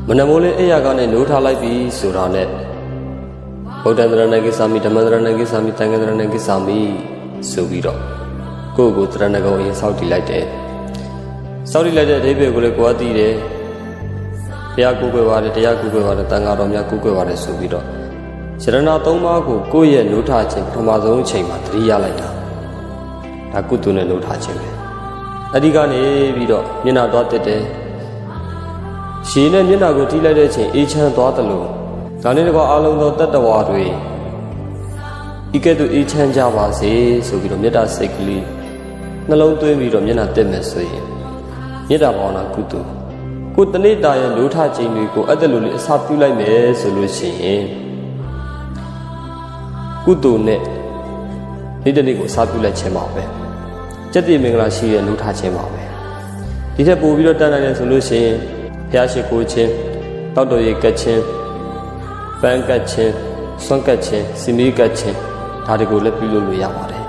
မနမိုးလေးအိယာကနေနိုးထားလိုက်ပြီဆိုတာနဲ့ဗုဒ္ဓန္တရဏဂိသာမိဓမ္မန္တရဏဂိသာမိသံဃန္တရဏဂိသာမိဆိုပြီးတော့ကိုယ့်ကိုတရဏဂုံအရင်စောင့်တည်လိုက်တယ်စောင့်တည်လိုက်တဲ့အဓိပ္ပာယ်ကိုလည်းကိုယ်သိတယ်ဘုရားကိုယ်ွယ်ပါတယ်တရားကိုယ်ွယ်ပါတယ်တန်ဃာတော်များကိုယ်ွယ်ပါတယ်ဆိုပြီးတော့ရတနာ၃ပါးကိုကိုယ့်ရဲ့နိုးထားခြင်းပထမဆုံးအချိန်မှာသတိရလိုက်တာဒါကုသိုလ်နဲ့နိုးထားခြင်းပဲအဓိကနေပြီးတော့မျက်နှာသွားတက်တယ်ရှည်နဲ့မျက်နှာကိုထိလိုက်တဲ့အချိန်အေးချမ်းသွားတယ်လို့ဒါနဲ့တကွာအလုံးသောတတ္တဝါတွေဤကဲ့သို့အေးချမ်းကြပါစေဆိုပြီးတော့မေတ္တာစိတ်ကလေးနှလုံးသွင်းပြီးတော့မျက်နှာတက်မယ်ဆိုရင်မေတ္တာဘာဝနာကုသိုလ်ကိုတနေ့တာရဲ့နိုးထခြင်းတွေကိုအဲ့ဒါလိုလေးအစာပြုလိုက်မယ်ဆိုလို့ရှိရင်ကုသိုလ်နဲ့နေ့တစ်နေ့ကိုအစာပြုလိုက်ခြင်းပါပဲကျက်တည်မင်္ဂလာရှိရဲ့နိုးထခြင်းပါပဲဒီထက်ပိုပြီးတော့တန်နိုင်တယ်ဆိုလို့ရှိရင်ဘုရားရှိခိုးခြင်းတောက်တော်ရေကတ်ခြင်းပန်းကတ်ခြင်းဆွမ်းကတ်ခြင်းစီမီကတ်ခြင်းဒါတွေကိုလည်းပြုလုပ်လို့ရပါတယ်